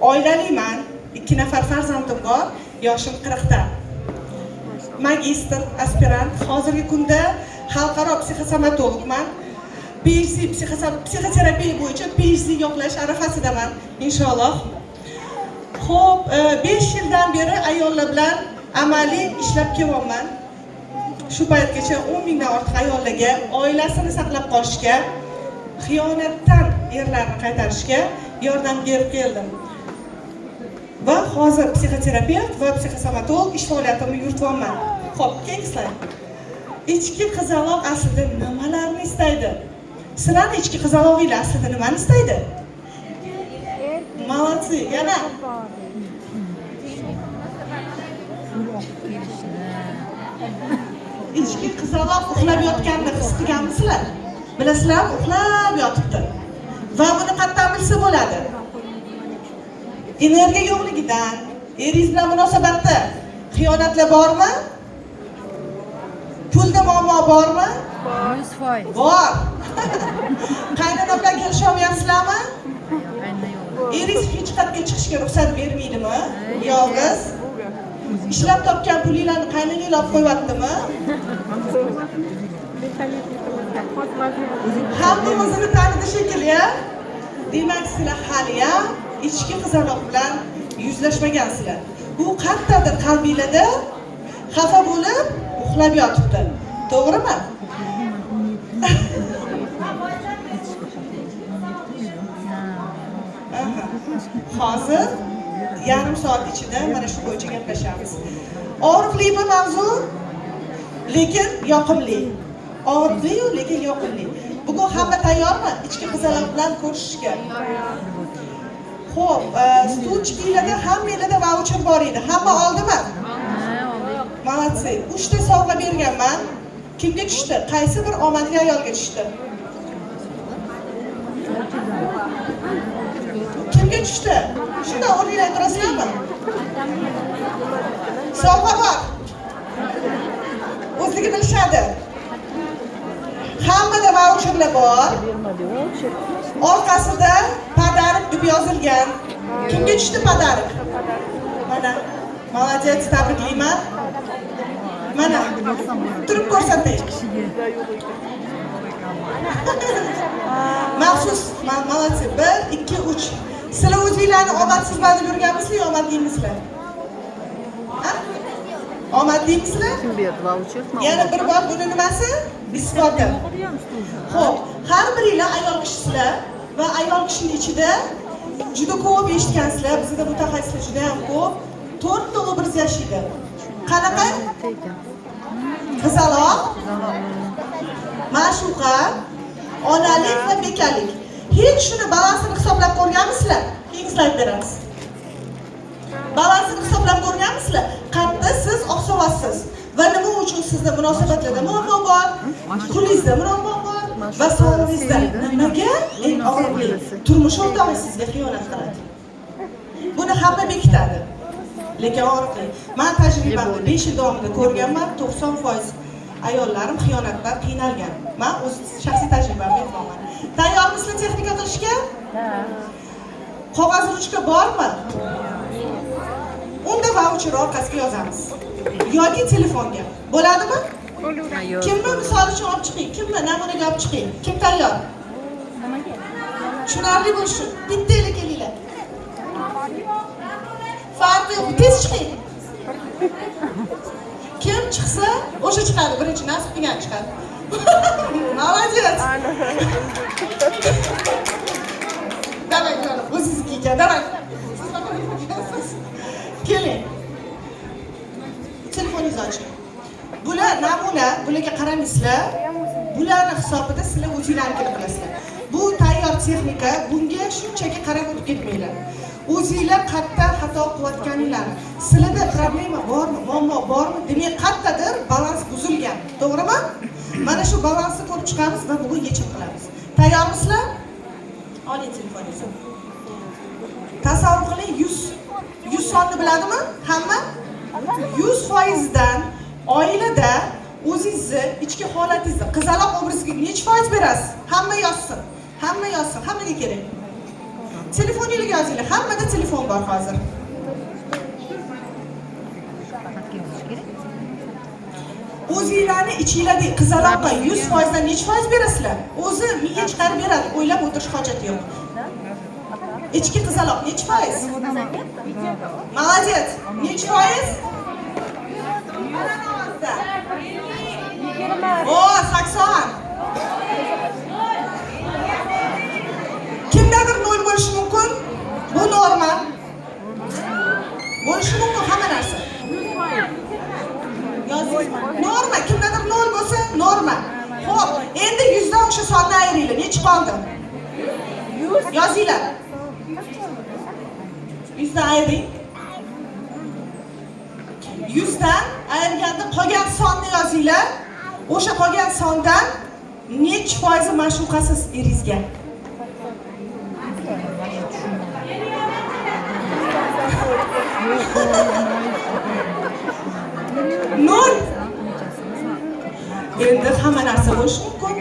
Oilaliman, 2 nafar farzandim bor, yoshim 40 ta. Magistr, aspirant, hozirgi kunda xalqaro psixosomatologman. PhD psixoterapiya bo'yicha PhD yo'qlash arafasidaman, inshaalloh. Xo'p, 5 yildan beri ayollar bilan amaliy ishlab kelyapman. Shu paytgacha 10 mingdan ortiq ayollarga oilasini saqlab qolishga, xiyonatdan erlarni qaytarishga yordam berib keldim. Va hozir psixoterapevt va psixosomatolog ish faoliyatimni yurityapman. Xo'p, keling. Ichki qizaloq aslida nimalarni istaydi? Sizlarning ichki qizalog'inglar aslida nimani istaydi? Молодцы, yana. Ichki qizaloq uxlab yotganini his qilganmisizlar? Bilasizlarmi, uxlab yotibdi. Va buni qatdan bilsa bo'ladi? Energiya yo'qligidan, eringiz bilan munosabatda xiyonatlar bormi? Pulda muammo bormi? 100%. Bor. Qaynona bilan kelisha olmayapsizlarmi? Eringiz hech qayerga chiqishga ruxsat bermaydimi? Yolg'iz. Ishlab topgan pulinglarni qaynonanglar olib qo'yaptimi? Hammamizni tanidi shekilli. Demak, sizlar haliyam ichki qizaloq bilan yuzlashmagansizlar. Bu qattiqdir qalbingizda xafa bo'lib uxlab yotibdi. To'g'rimi? Hozir yarim soat ichida mana shu bo'yicha gaplashamiz. Og'riqlimi mavzu? Lekin yoqimli. Og'riqli-yu, lekin yoqimli. Bugun hamma tayyormi ichki qizaloq bilan ko'rishishga? Xo'p, studiylarda hammanglarda voucher bor edi. Hamma oldimi? Молодцы. 3 ta sovg'a berganman. Kimga tushdi? Qaysi bir omadli ayolga tushdi? Kimga tushdi? Shunda o'rningizdan turasizlarmi? Sovg'a bor. O'zligi bilishadi. Hammada voucherlar bor. Orqasida padarik deb yozilgan. Kimga tushdi padarik? Mana. Молодец, tabriklayman. Mana. Turib ko'rsatay. Maxsus, молодцы. 1, 2, 3. Sizlar o'zingizlarni omadsiz badib yurganmisizlar, omadlimisizlar? Ha? Omadlimisizlar? Kim berdi voucher? Yana bir bor buni nimasi? Isboti. Xo'p, har biringlar ayol kishilar va ayol kishining ichida juda ko'p eshitgansizlar, bizda mutaxassislar juda ham ko'p. 4 ta obraz yashaydi. Qanaqa? Qizaloq, ma'shuqa, onalik va bekalik. Hech shuni balansini hisoblab ko'rganmisizlar? Keyin slayd beramiz. Balansini hisoblab ko'rganmisizlar? Qayerda siz oqsavassiz va nima uchun sizda munosabatlarda muammo bor, pulingizda muammo bor va sog'lig'ingizda nimaga eng og'riqli turmush o'rtog'ingiz sizga xiyonat qiladi. Buni hamma bekitadi. Lekin og'riqli. Men tajribamda 5 yil davomida ko'rganman, 90% ayollarim xiyonatdan qiynalgan. Men o'z shaxsiy tajribamni aytaman. Tayyormisizlar texnika qilishga? Qog'oz ruchka bormi? Unda voucher orqasiga yozamiz. Yoki telefonga. Bo'ladimi? Kimni misol uchun olib chiqing? Kimni namunaga olib chiqing? Kim tayyor? Tushunarli bo'lishi. Bittanglar kelinglar. Farqi yo'q, tez chiqing. Kim chiqsa, o'sha chiqadi, birinchi nasib qilgan chiqadi. Молодец. Давай, Jo'ra, o'zingizga, давай. Keling. Telefoningizni oching. Bular namuna, bularga qaramaysizlar. Bularni hisobida sizlar o'zingizlarni qilasizlar. Bu tayyor texnika, bunga shunchaki qarab o'tib ketmanglar. O'zingizlar qayerda xato qilayotganinglarni, sizlarda problema bormi, muammo bormi, demak qayerdadir balans buzilgan. To'g'rimi? Mana shu balansni ko'rib chiqamiz va bugun yechim qilamiz. Tayyormisizlar? Oling telefoningizni. Tasavvur qiling, 100 sonni biladimi? Hamma 100% dan oilada o'zingizni ichki holatingizni, qizaloq obraziga necha foiz berasiz? Hamma yozsin. Hamma yozsin, hammaga kerak. Telefoningizni yozinglar. Hammada telefon bor hozir. O'zinglarni ichinglarda qizaloqqa 100% dan necha foiz berasizlar? O'zi miya chiqarib beradi, o'ylab o'tirish hojati yo'q. İçki qizaloq necha foiz? Молодец. Necha foiz? O, 80. Kimdadir 0 bo'lishi mumkin? Bu norma. Bo'lishi mumkin hamma narsa. Yozing. Norma, kimdadir 0 bo'lsa, norma. Xo'p, endi 100 dan o'sha sonni ayringlar. Necha qoldi? Yozinglar. 100 dan ayring. 100 dan ayirganda qolgan sonni yozinglar. O'sha qolgan sondan necha foizi ma'shuqasiz eringizga? Nol. Endi hamma narsa bo'lishi mumkin.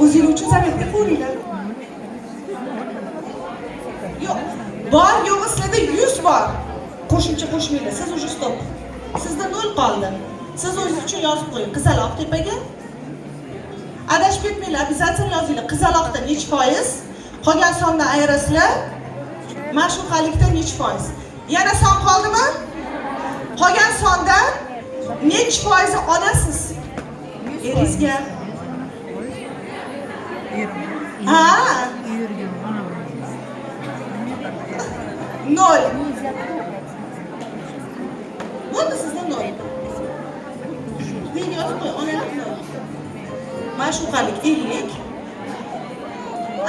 O'zingiz uchun zaryadga qo'yinglar. Yo'q, bor yo'g'i sizlarda 100 bor. Qo'shimcha qo'shmanglar. Siz уже stop. Sizda 0 qoldi. Siz o'zingiz uchun yozib qo'ying. Qizaloq tepaga. Adashib ketmanglar, обязательно yozinglar. Qizaloqda necha foiz? Qolgan sondan ayirasizlar. Ma'shuqalikda necha foiz? Yana son qoldimi? Qolgan sondan necha foizi olasiz? Eringizga. Ha? 0. Bo'ldi sizda 0. Men yozib qo'y, onalar 0. Ma'shuqalik 50.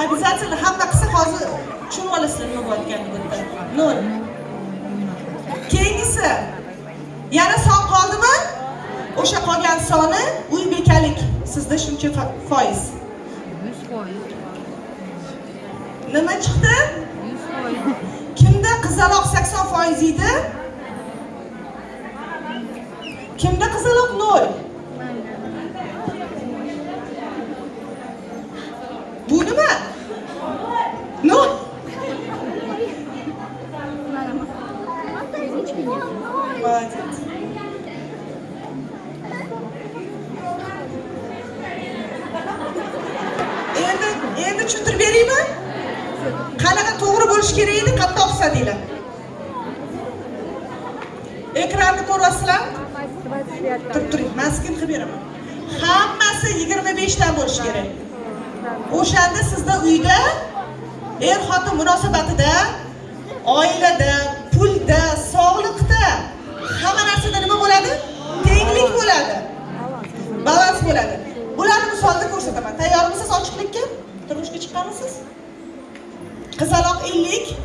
Обязательно hamma qilsa hozir tushunib olasizlar nima bo'layotganini bu yerda. 0. Keyingisi. Yana son qoldimi? O'sha qolgan soni uy bekalik. Sizda shuncha foiz. 100%. Nima chiqdi? 100%. Kimda qizaloq 80% edi? Kimda qizaloq 0? Bu nima? No. Endi tushuntirib beraymi? Qanaqa to'g'ri bo'lish kerak edi, qayerda o'qisadinglar? Ekranni ko'ryapsizlar? Turib turing, men skin qilib beraman. Hammasi 25 dan bo'lish kerak. O'shanda sizda uyda er-xotin munosabatida, oilada, pulda, sog'liqda, hamma narsada nima bo'ladi? Tenglik bo'ladi. Balans bo'ladi. Bularni misolda ko'rsataman. Tayyormisiz ochiqlikka? Turmushga chiqqanmisiz? Qizaloq 50,